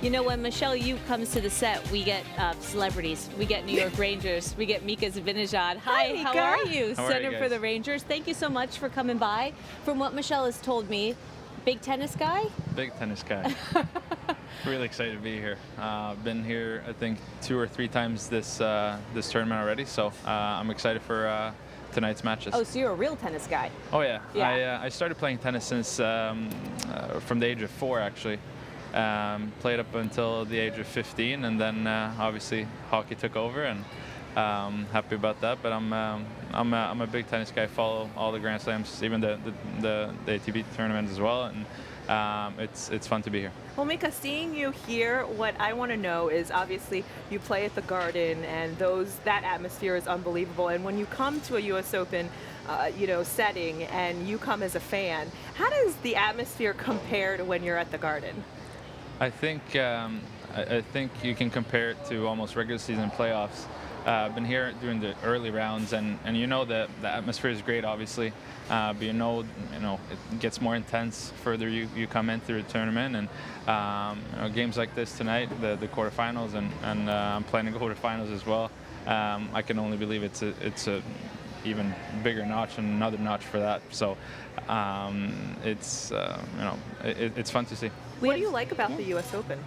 You know, when Michelle Yu comes to the set, we get celebrities. We get New York Rangers. We get Mika Zibanejad. Hi, Mika. how are you? How are you Center for guys? the Rangers. Thank you so much for coming by. From what Michelle has told me, big tennis guy? Big tennis guy. Really excited to be here. Been here, I think, 2 or 3 times this tournament already, so I'm excited for tonight's matches. Oh, so you're a real tennis guy. Oh yeah. Yeah. I started playing tennis since from the age of 4 actually. Played up until the age of 15, and then obviously hockey took over, and happy about that. But I'm a big tennis guy. Follow all the Grand Slams, even the ATP tournaments as well, and it's fun to be here. Well, Mika, seeing you here, what I want to know is obviously you play at the Garden, and that atmosphere is unbelievable. And when you come to a U.S. Open, setting, and you come as a fan, how does the atmosphere compare to when you're at the Garden? I think you can compare it to almost regular season playoffs. I've been here during the early rounds, and you know that the atmosphere is great, obviously, but you know it gets more intense further you come in through the tournament, and games like this tonight, the quarterfinals, and I'm planning to go to finals as well. I can only believe it's a even bigger notch and another notch for that. So it's fun to see. What do you like about the U.S. Open?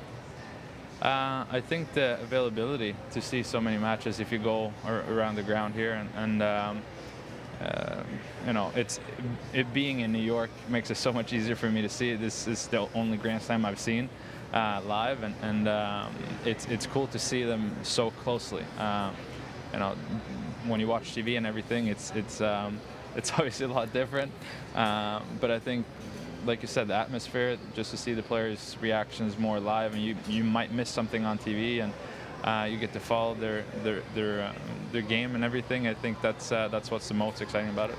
I think the availability to see so many matches if you go around the ground here, and it being in New York makes it so much easier for me to see. This is the only Grand Slam I've seen live, and it's cool to see them so closely. When you watch TV and everything, it's obviously a lot different, but I think, like you said, the atmosphere, just to see the players' reactions more live, and you might miss something on TV, and you get to follow their game and everything. I think that's what's the most exciting about it.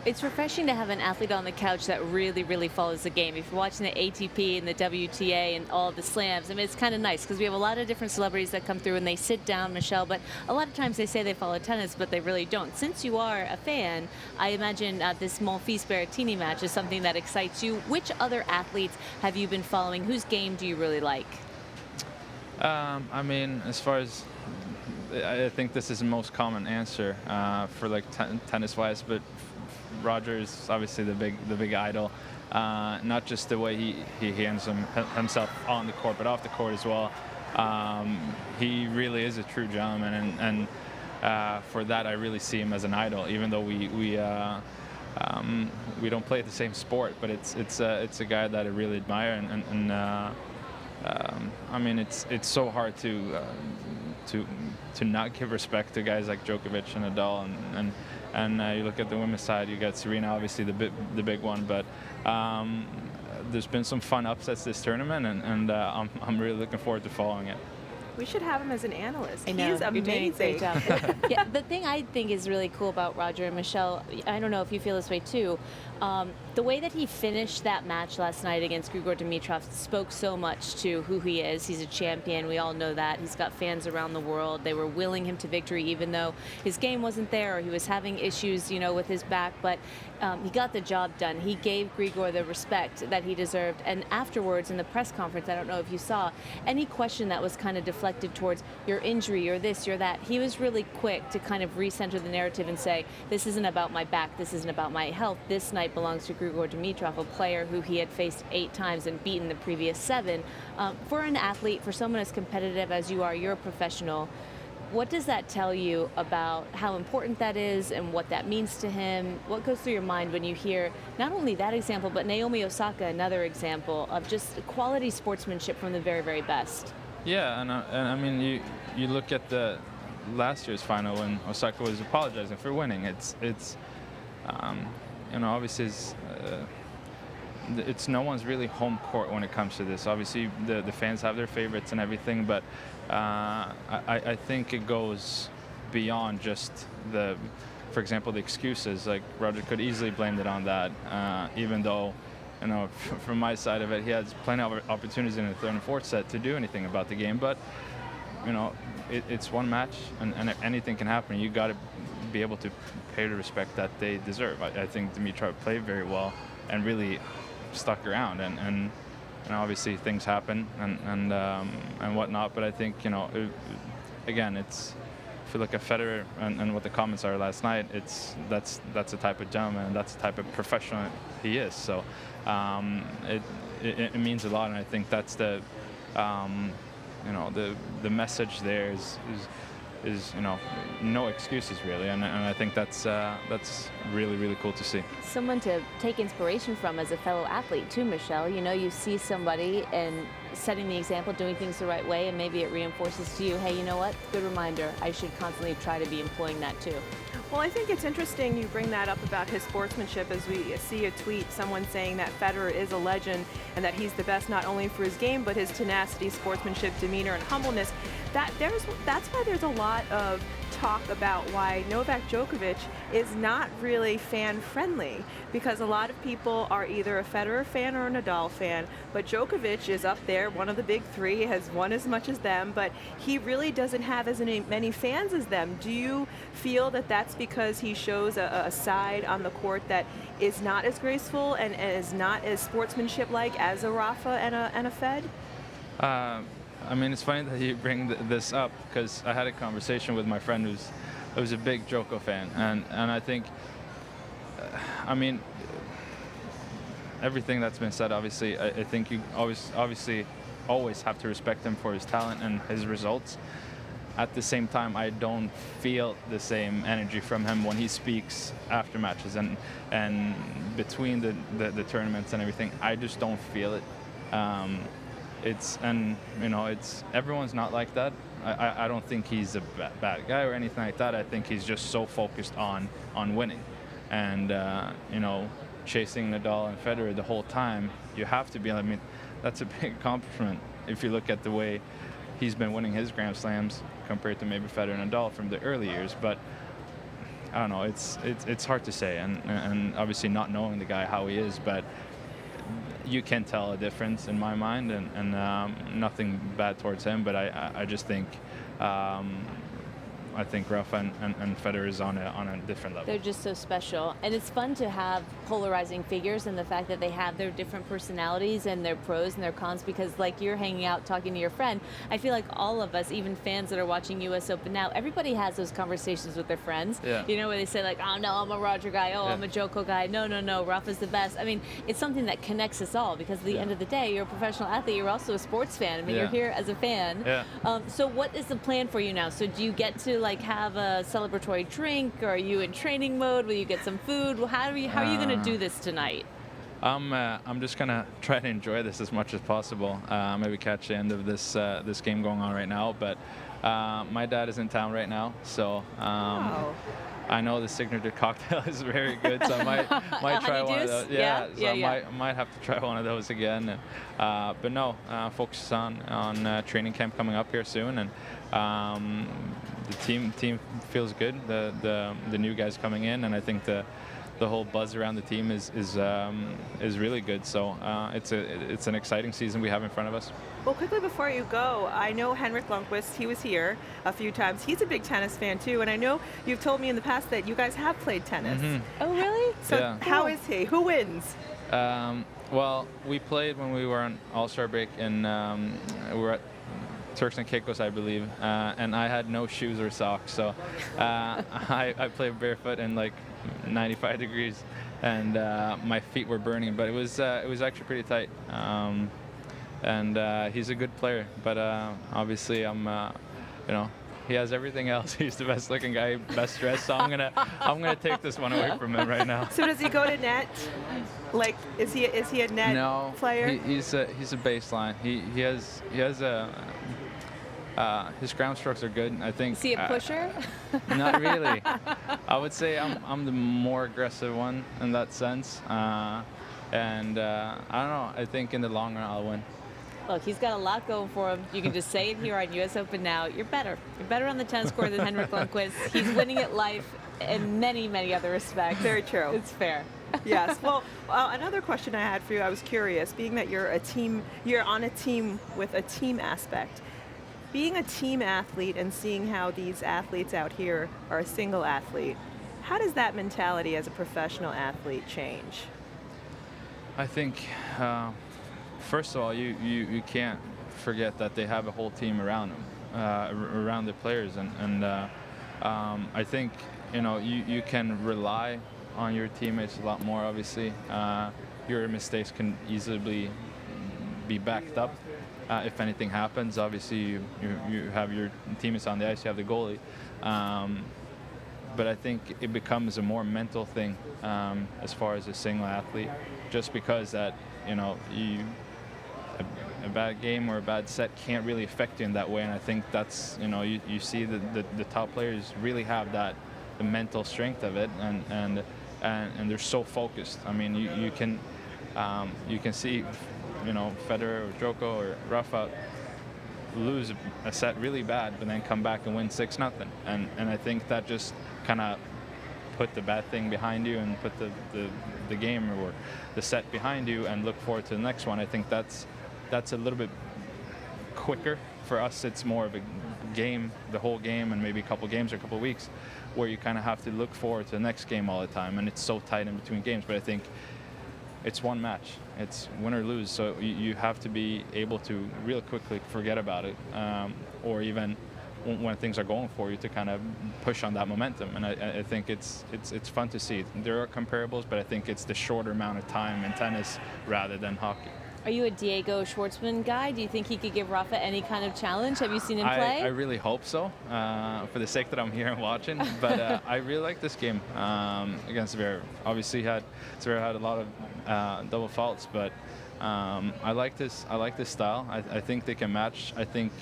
It's refreshing to have an athlete on the couch that really, really follows the game. If you're watching the ATP and the WTA and all the slams, I mean, it's kind of nice because we have a lot of different celebrities that come through and they sit down, Michelle, but a lot of times they say they follow tennis, but they really don't. Since you are a fan, I imagine this Monfils-Berrettini match is something that excites you. Which other athletes have you been following? Whose game do you really like? I mean, as far as I think this is the most common answer for like tennis-wise, but Roger is obviously the big idol. Not just the way he handles himself on the court, but off the court as well. He really is a true gentleman, and for that I really see him as an idol. Even though we don't play the same sport, but it's a guy that I really admire, and I mean it's so hard to not give respect to guys like Djokovic and Nadal, and you look at the women's side, you got Serena, obviously the big one, but there's been some fun upsets this tournament, and I'm really looking forward to following it. We should have him as an analyst. I know. He's amazing. You're doing a great job. Yeah, the thing I think is really cool about Roger and Michelle, I don't know if you feel this way too, the way that he finished that match last night against Grigor Dimitrov spoke so much to who he is. He's a champion. We all know that. He's got fans around the world. They were willing him to victory even though his game wasn't there or he was having issues, with his back. But he got the job done. He gave Grigor the respect that he deserved. And afterwards in the press conference, I don't know if you saw, any question that was kind of deflected towards your injury or this or that, he was really quick to kind of recenter the narrative and say, this isn't about my back. This isn't about my health. This night belongs to Grigor Dimitrov, a player who he had faced 8 times and beaten the previous 7. For an athlete, for someone as competitive as you are, you're a professional. What does that tell you about how important that is and what that means to him? What goes through your mind when you hear not only that example, but Naomi Osaka, another example of just quality sportsmanship from the very, very best? Yeah, and I mean, you look at the last year's final when Osaka was apologizing for winning. It's obviously it's no one's really home court when it comes to this. Obviously, the fans have their favorites and everything, but I think it goes beyond just for example, the excuses. Like Roger could easily blame it on that, even though, from my side of it, he has plenty of opportunities in the third and fourth set to do anything about the game. But it's one match, and anything can happen. You got to be able to pay the respect that they deserve. I think Dimitrov played very well and really stuck around, and obviously things happen and whatnot. But I think again, it's if you look at Federer and what the comments are last night, that's the type of gentleman and that's the type of professional he is. So it means a lot, and I think that's the message there is no excuses really, and I think that's really, really cool to see. Someone to take inspiration from as a fellow athlete too, Michelle. You see somebody and setting the example, doing things the right way, and maybe it reinforces to you, hey, you know what? Good reminder. I should constantly try to be employing that too. Well, I think it's interesting you bring that up about his sportsmanship, as we see a tweet, someone saying that Federer is a legend and that he's the best not only for his game, but his tenacity, sportsmanship, demeanor, and humbleness. That's why there's a lot of talk about why Novak Djokovic is not really fan-friendly, because a lot of people are either a Federer fan or a Nadal fan, but Djokovic is up there, one of the big three, has won as much as them, but he really doesn't have as many fans as them. Do you feel that that's because he shows a side on the court that is not as graceful and is not as sportsmanship-like as a Rafa and a Fed? I mean, it's funny that you bring this up, because I had a conversation with my friend who's a big Djoko fan, and I think, I mean, everything that's been said, obviously, I think you always have to respect him for his talent and his results. At the same time, I don't feel the same energy from him when he speaks after matches and between the tournaments and everything. I just don't feel it. It's everyone's not like that. I don't think he's a bad guy or anything like that. I think he's just so focused on winning, and chasing Nadal and Federer the whole time. You have to be. I mean, that's a big accomplishment if you look at the way he's been winning his Grand Slams compared to maybe Federer and Nadal from the early years. But I don't know. It's hard to say, and obviously not knowing the guy how he is, but you can tell a difference in my mind, and nothing bad towards him, but I just think I think Rafa and Federer is on a different level. They're just so special, and it's fun to have polarizing figures, and the fact that they have their different personalities and their pros and their cons, because like you're hanging out talking to your friend, I feel like all of us, even fans that are watching US Open now, everybody has those conversations with their friends, where they say like, oh no, I'm a Roger guy, I'm a Djoko guy, no, Rafa's the best. I mean, it's something that connects us all, because at the end of the day, you're a professional athlete, you're also a sports fan. I mean, you're here as a fan. So what is the plan for you now? So do you get to like have a celebratory drink, or are you in training mode? Will you get some food? How are you going to do this tonight? I'm just gonna try to enjoy this as much as possible. Maybe catch the end of this game going on right now. But my dad is in town right now, so I know the signature cocktail is very good, so I might try one of those. I might have to try one of those again. But no, focus on training camp coming up here soon, and the team feels good. The new guys coming in, and I think the whole buzz around the team is really good. So it's an exciting season we have in front of us. Well, quickly before you go, I know Henrik Lundqvist, he was here a few times. He's a big tennis fan too, and I know you've told me in the past that you guys have played tennis. Oh, really? So how is he? Who wins? Well, we played when we were on All-Star break, and we were at Turks and Caicos, I believe, and I had no shoes or socks, so I played barefoot in like 95 degrees, and my feet were burning, but it was actually pretty tight. And he's a good player, but obviously he has everything else. He's the best looking guy, best dressed, so I'm gonna take this one away from him right now. So does he go to net? Like, is he a net player? He's a baseline. He has a his ground strokes are good, I think. Is he a pusher? Not really. I would say I'm the more aggressive one in that sense, and I don't know. I think in the long run I'll win. Look, he's got a lot going for him. You can just say it here on US Open now. You're better. You're better on the tennis court than Henrik Lundqvist. He's winning at life in many, many other respects. Very true. It's fair. Yes. Well, another question I had for you, I was curious, being that you're on a team with a team aspect. Being a team athlete and seeing how these athletes out here are a single athlete, how does that mentality as a professional athlete change? I think first of all, you can't forget that they have a whole team around them, around the players, and I think you can rely on your teammates a lot more. Obviously, your mistakes can easily be backed up if anything happens. Obviously, you have your teammates on the ice, you have the goalie. But I think it becomes a more mental thing as far as a single athlete, just because that a bad game or a bad set can't really affect you in that way. And I think that's you see the top players really have the mental strength of it, and they're so focused. I mean, you can see Federer or Djoko or Rafa lose a set really bad, but then come back and win 6-0. And I think that just kind of put the bad thing behind you and put the game or the set behind you and look forward to the next one. I think that's a little bit quicker. For us, it's more of a game, the whole game, and maybe a couple games or a couple weeks, where you kind of have to look forward to the next game all the time, and it's so tight in between games. But I think it's one match. It's win or lose, so you have to be able to real quickly forget about it, or even when things are going for you, to kind of push on that momentum. And I think it's fun to see. There are comparables, but I think it's the shorter amount of time in tennis rather than hockey. Are you a Diego Schwartzman guy? Do you think he could give Rafa any kind of challenge? Have you seen him play? I really hope so, for the sake that I'm here and watching. But I really like this game against Zverev. Obviously, Zverev had a lot of double faults, but I like this style. I think they can match. I think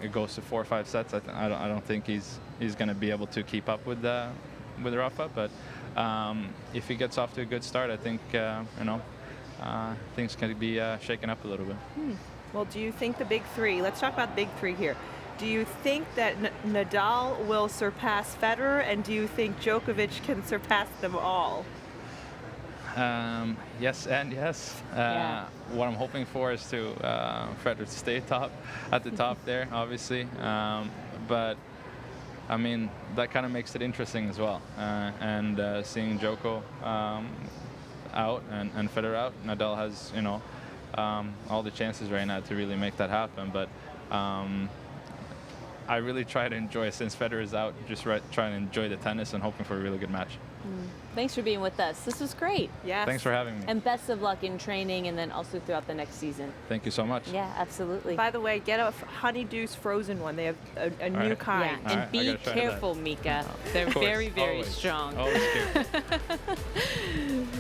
it goes to 4 or 5 sets. I don't think he's going to be able to keep up with Rafa. But if he gets off to a good start, I think things can be shaken up a little bit. Well, do you think the big three, let's talk about the big three here. Do you think that Nadal will surpass Federer, and do you think Djokovic can surpass them all? Yes and yes. What I'm hoping for is to Federer to stay at the top there, obviously. But I mean, that kind of makes it interesting as well. And seeing Djoko out and Federer out, Nadal has all the chances right now to really make that happen. But I really try to enjoy, since Federer is out, just try to enjoy the tennis and hoping for a really good match. Thanks for being with us. This was great. Yes. Thanks for having me. And best of luck in training and then also throughout the next season. Thank you so much. Yeah, absolutely. By the way, get a Honeydew's frozen one. They have a new kind. Yeah, and be careful, Mika. They're very, very Always. strong. Always careful.